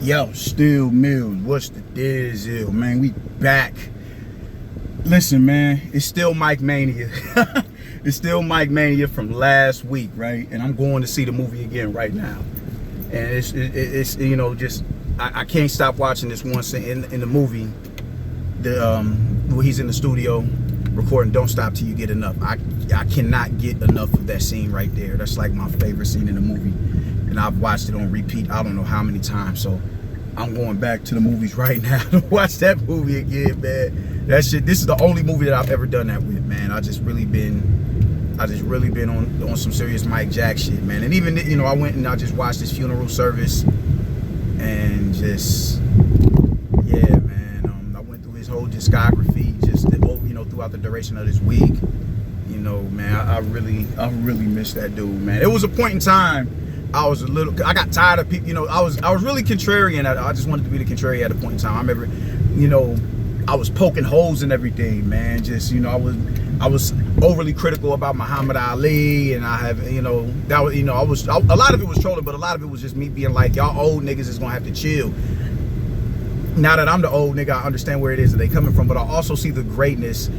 Yo, Steel Mills, what's the deal, man? We back. Listen, man, it's still Mike Mania. It's still Mike Mania from last week, right? And I'm going to see the movie again right now. And it's you know, just I can't stop watching this one scene in the movie. Where he's in the studio recording "Don't Stop Till You Get Enough." I cannot get enough of that scene right there. That's like my favorite scene in the movie. And I've watched it on repeat I don't know how many times, so I'm going back to the movies right now to watch that movie again, man. That shit, this is the only movie that I've ever done that with, man. I just really been on some serious Mike Jack shit, man. And even, you know, I went and I just watched his funeral service and just, yeah, man. I went through his whole discography just, you know, throughout the duration of this week. You know, man, I really miss that dude, man. It was a point in time I got tired of people, you know, I was really contrarian. I just wanted to be the contrarian at a point in time. I remember, you know, I was poking holes in everything, man. Just, you know, I was overly critical about Muhammad Ali, and I have, you know, that was, you know, a lot of it was trolling, but a lot of it was just me being like, y'all old niggas is gonna have to chill. Now that I'm the old nigga, I understand where it is that they coming from, but I also see the greatness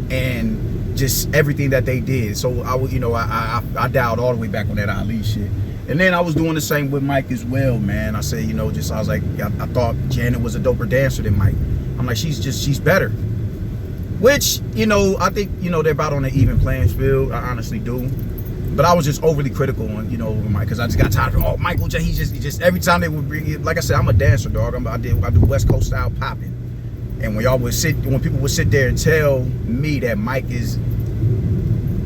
and just everything that they did. So I dialed all the way back on that Ali shit. And then I was doing the same with Mike as well, man. I said, you know, I was like, I thought Janet was a doper dancer than Mike. I'm like, she's better. Which, you know, I think, you know, they're about on an even playing field. I honestly do. But I was just overly critical on, you know, Mike, because I just got tired of, Michael J. He just every time they would bring it, like I said, I'm a dancer, dog. I do West Coast style popping. And when people would sit there and tell me that Mike is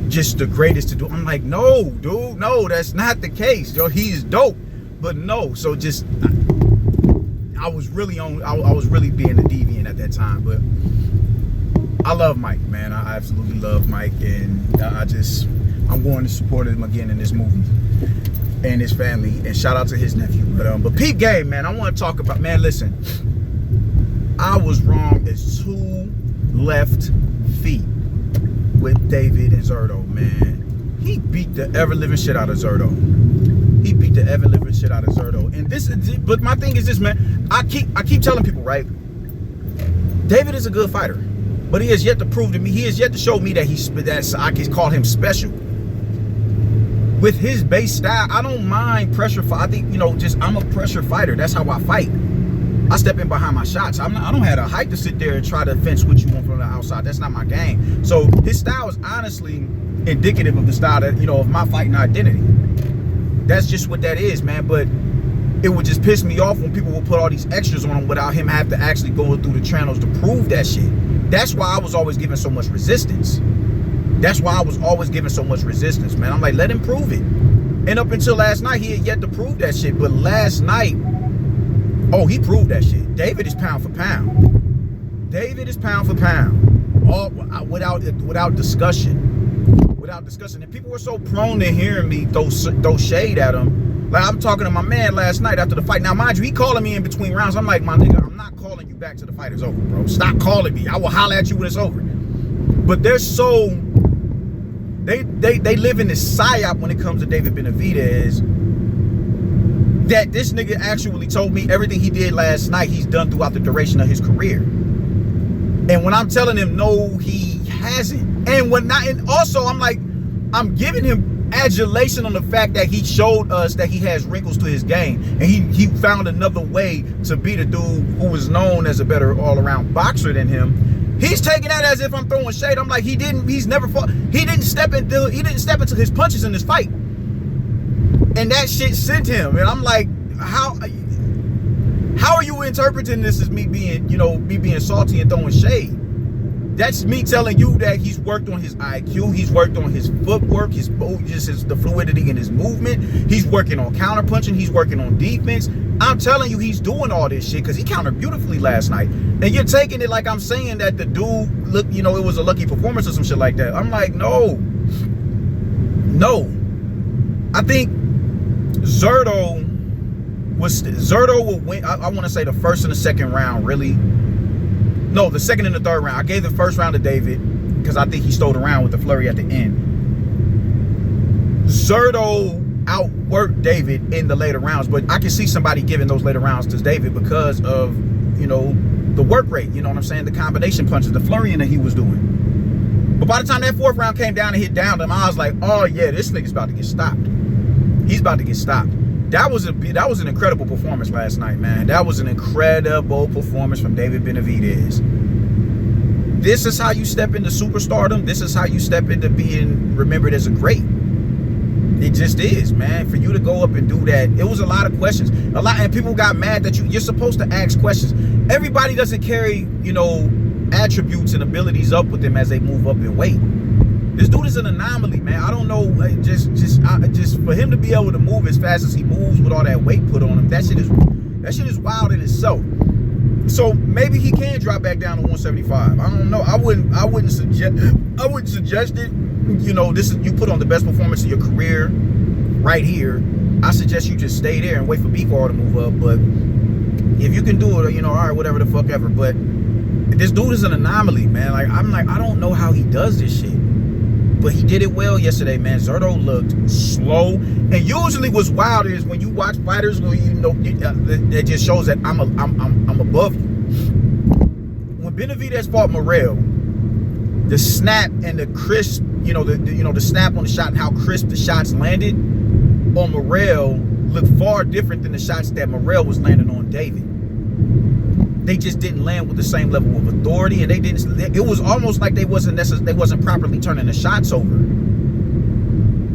just the greatest to do, I'm like, no, dude, no, that's not the case. Yo, he's dope, but no. So just, I was really being a deviant at that time, but I love Mike, man. I absolutely love Mike, and I'm going to support him again in this movie and his family, and shout out to his nephew. But peep game, man. I want to talk about, man. Listen, I was wrong as two left feet with David and Zerto, man. He beat the ever-living shit out of Zerto. But my thing is this, man. I keep telling people, right? David is a good fighter, but he has yet to prove to me. He has yet to show me that I can call him special. With his base style, I don't mind pressure fight. I think, you know, I'm a pressure fighter. That's how I fight. I step in behind my shots. I don't have the height to sit there and try to fence what you want from the outside. That's not my game. So his style is honestly indicative of the style that, you know, of my fighting identity. That's just what that is, man. But it would just piss me off when people would put all these extras on him without him having to actually go through the channels to prove that shit. That's why I was always giving so much resistance. Man. I'm like, let him prove it. And up until last night, he had yet to prove that shit. But last night, oh, he proved that shit. David is pound for pound. All without discussion. And people were so prone to hearing me throw shade at him. Like, I'm talking to my man last night after the fight. Now, mind you, he calling me in between rounds. I'm like, my nigga, I'm not calling you back till the fight is over, bro. Stop calling me. I will holler at you when it's over. But they're so, they live in this psyop when it comes to David Benavidez, that this nigga actually told me everything he did last night he's done throughout the duration of his career. And when I'm telling him no, he hasn't. And also I'm like, I'm giving him adulation on the fact that he showed us that he has wrinkles to his game, and he found another way to beat a dude who was known as a better all-around boxer than him. He's taking that as if I'm throwing shade. I'm like, he didn't step into his punches in this fight. And that shit sent him. And I'm like, how are you interpreting this as me being salty and throwing shade? That's me telling you that he's worked on his IQ, he's worked on his footwork, the fluidity in his movement, he's working on counterpunching, he's working on defense. I'm telling you, he's doing all this shit because he countered beautifully last night. And you're taking it like I'm saying that the dude, look, you know, it was a lucky performance or some shit like that. I'm like, no. I think Zerto will win. I want to say the first and the second round, really. No, the second and the third round. I gave the first round to David because I think he stole the round with the flurry at the end. Zerto outwork David in the later rounds. But I can see somebody giving those later rounds to David because of, you know, the work rate, you know what I'm saying? The combination punches, the flurrying that he was doing. But by the time that fourth round came down and hit down them, I was like, oh yeah, this nigga's about to get stopped. He's about to get stopped. That was an incredible performance last night, man. That was an incredible performance from David Benavidez. This is how you step into superstardom. This is how you step into being remembered as a great. It just is, man. For you to go up and do that, it was a lot of questions. And people got mad that you're supposed to ask questions. Everybody doesn't carry, you know, attributes and abilities up with them as they move up in weight. This dude is an anomaly, man. I don't know, just for him to be able to move as fast as he moves with all that weight put on him, that shit is wild in itself. So maybe he can drop back down to 175. I don't know. I wouldn't suggest it. You know, you put on the best performance of your career right here. I suggest you just stay there and wait for B-Ball to move up. But if you can do it, you know, all right, whatever the fuck ever. But this dude is an anomaly, man. I don't know how he does this shit. But he did it well yesterday, man. Zurdo looked slow. And usually what's wild is when you watch fighters, where you know, it just shows that I'm above you. When Benavidez fought Morrell, the snap and the crisp, the snap on the shot and how crisp the shots landed on Morrell looked far different than the shots that Morrell was landing on David. They just didn't land with the same level of authority, and it was almost like they wasn't properly turning the shots over.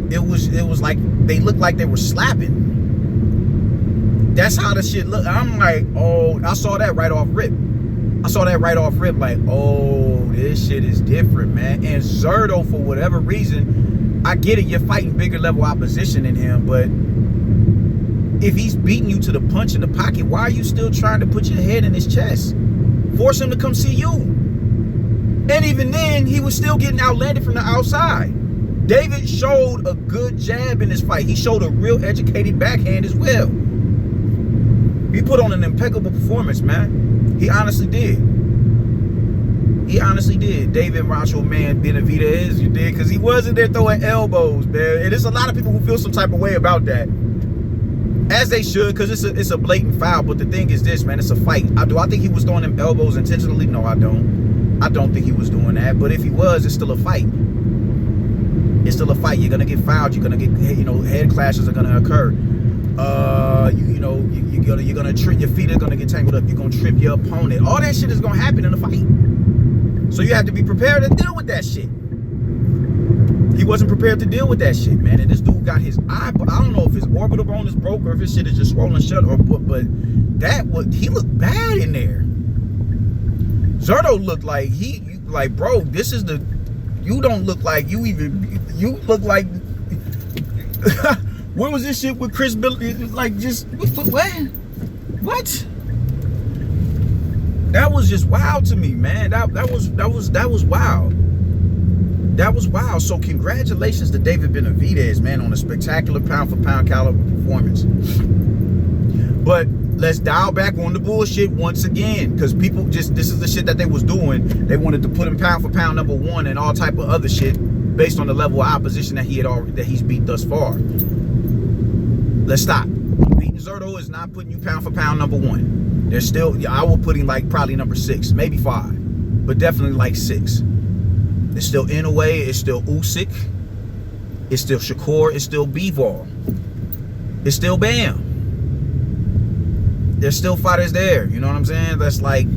It was like they looked like they were slapping. That's how the shit looked. I'm like, oh, I saw that right off rip. Like, oh, this shit is different, man. And Zurdo, for whatever reason, I get it, you're fighting bigger level opposition than him, but if he's beating you to the punch in the pocket, why are you still trying to put your head in his chest? Force him to come see you. And even then, he was still getting outlanded from the outside. David showed a good jab in this fight. He showed a real educated backhand as well. He put on an impeccable performance, man. He honestly did. David Rancho Man Benavidez, you did, because he wasn't there throwing elbows, man. And there's a lot of people who feel some type of way about that. As they should, because it's a blatant foul. But the thing is this, man, it's a fight. Do I think he was throwing them elbows intentionally? No, I don't. I don't think he was doing that. But if he was, it's still a fight. It's still a fight. You're gonna get fouled. You're gonna get, head clashes are gonna occur. You're gonna trip. Your feet are gonna get tangled up. You're gonna trip your opponent. All that shit is gonna happen in a fight. So you have to be prepared to deal with that shit. He wasn't prepared to deal with that shit, man. And this dude got his eye. I don't know if his orbital bone is broke or if his shit is just swollen shut. But he looked bad in there. Zurdo looked like bro. This is the. You don't look like you even. You look like. Where was this shit with Chris Billy? Like just what? That was just wild to me, man. That was wild. That was wild. So congratulations to David Benavidez, man, on a spectacular pound-for-pound caliber performance. But let's dial back on the bullshit once again, because people this is the shit that they was doing. They wanted to put him pound-for-pound number one and all type of other shit based on the level of opposition that he's beat thus far. Let's stop. Beating Zurdo is not putting you pound-for-pound number one. There's still, I will put him like probably number 6, maybe 5, but definitely like 6. It's still Inoue, it's still Usyk, it's still Shakur, it's still Bivol, it's still Bam. There's still fighters there, you know what I'm saying? That's like,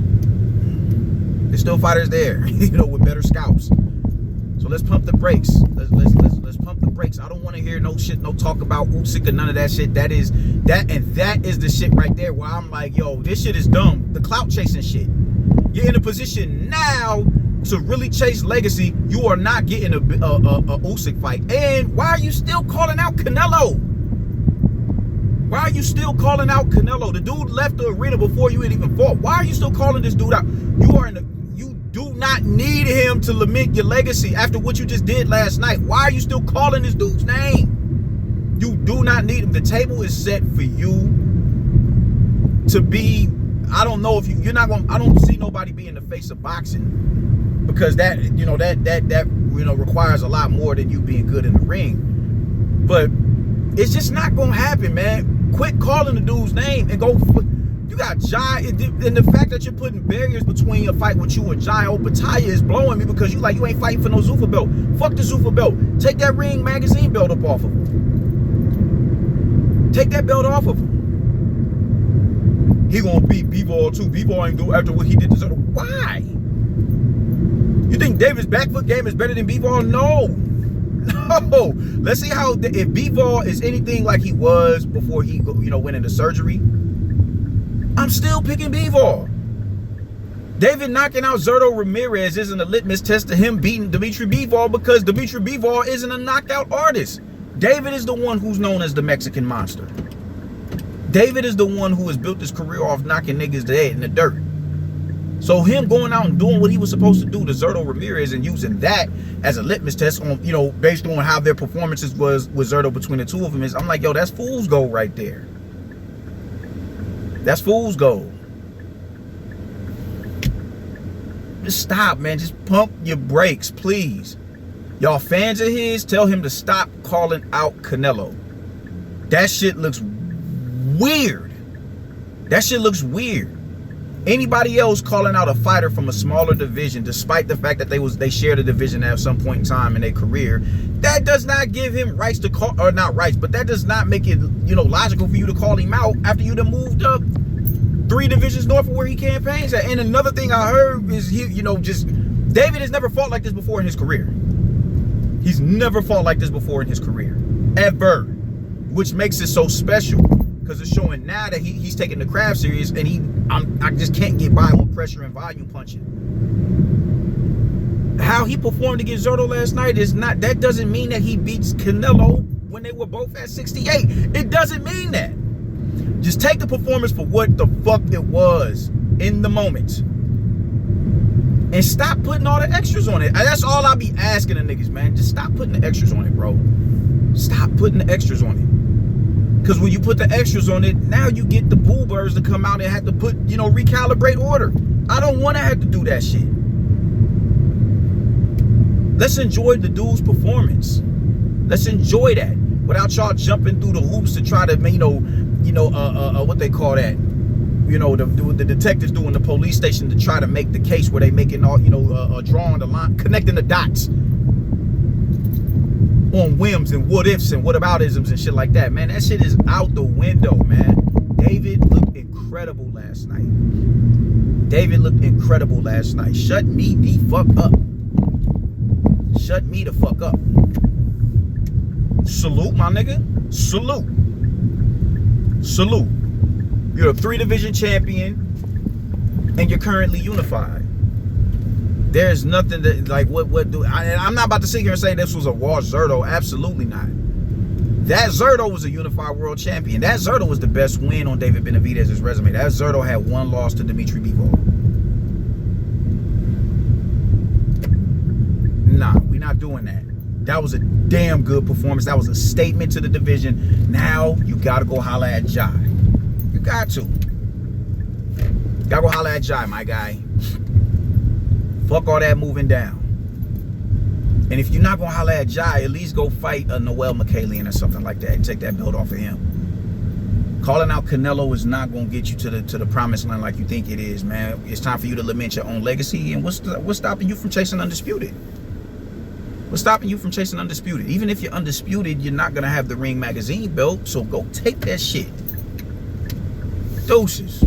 there's still fighters there, with better scouts. So let's pump the brakes. Let's pump the brakes. I don't want to hear no shit, no talk about Usyk or none of that shit. That is the shit right there where I'm like, yo, this shit is dumb. The clout chasing shit. You're in a position now to really chase legacy. You are not getting a Usyk fight. And why are you still calling out Canelo? Why are you still calling out Canelo? The dude left the arena before you had even fought. Why are you still calling this dude out? You do not need him to lament your legacy after what you just did last night. Why are you still calling this dude's name? You do not need him. The table is set for you to be. I don't know if you're not going. I don't see nobody being the face of boxing, because that requires a lot more than you being good in the ring. But It's just not gonna happen, man. Quit calling the dude's name and go. You got Jai, and the fact that you're putting barriers between a fight with you and Jai Opetaia is blowing me, because you ain't fighting for no Zuffa belt. Fuck the Zuffa belt. Take that Ring Magazine belt up off of him. Take that belt off of him. He gonna beat Bivol too. Bivol ain't do after what he did to Zerto. Why? You think David's back foot game is better than Bivol? No. No. Let's see how, if Bivol is anything like he was before he went into surgery, I'm still picking Bivol. David knocking out Zurdo Ramirez isn't a litmus test to him beating Dimitri Bivol, because Dimitri Bivol isn't a knockout artist. David is the one who's known as the Mexican Monster. David is the one who has built his career off knocking niggas dead in the dirt. So him going out and doing what he was supposed to do to Zurdo Ramirez and using that as a litmus test on, based on how their performances was with Zurdo between the two of them, is, I'm like, yo, that's fool's gold right there. That's fool's gold. Just stop, man. Just pump your brakes, please. Y'all fans of his, tell him to stop calling out Canelo. That shit looks weird. That shit looks weird. Anybody else calling out a fighter from a smaller division, despite the fact that they shared a division at some point in time in their career, that does not give him rights to call, or not rights, but that does not make it, logical for you to call him out after you done moved up 3 divisions north of where he campaigns at. And another thing I heard is David has never fought like this before in his career. He's never fought like this before in his career, ever, which makes it so special, because it's showing now that he's taking the craft serious, and I just can't get by on pressure and volume punching. How he performed against Zurdo last night that doesn't mean that he beats Canelo when they were both at 68. It doesn't mean that. Just take the performance for what the fuck it was in the moment, and stop putting all the extras on it. That's all I be asking the niggas, man. Just stop putting the extras on it, bro. Stop putting the extras on it. Because when you put the extras on it, now you get the boo birds to come out and have to put, recalibrate order. I don't want to have to do that shit. Let's enjoy the dude's performance. Let's enjoy that without y'all jumping through the hoops to try to, what they call that, the detectives doing the police station to try to make the case where they making all, drawing the line, connecting the dots on whims and what ifs and what aboutisms and shit like that, man. That shit is out the window, man. David looked incredible last night. David looked incredible last night. Shut me the fuck up. Shut me the fuck up. Salute, my nigga. Salute. Salute. You're a 3-division champion, and you're currently unified. There's nothing that, I'm not about to sit here and say this was a wash Zurdo. Absolutely not. That Zurdo was a unified world champion. That Zurdo was the best win on David Benavidez's resume. That Zurdo had 1 loss to Dimitri Bivol. Nah, we're not doing that. That was a damn good performance. That was a statement to the division. Now you gotta go holler at Jai. You got to. Gotta go holler at Jai, my guy. Fuck all that moving down. And if you're not gonna holler at Jai, at least go fight a Noel Mikhailian or something like that and take that belt off of him. Calling out Canelo is not gonna get you to the promised land like you think it is, man. It's time for you to lament your own legacy. And what's stopping you from chasing undisputed? What's stopping you from chasing undisputed? Even if you're undisputed, you're not gonna have the Ring Magazine belt. So go take that shit. Doses.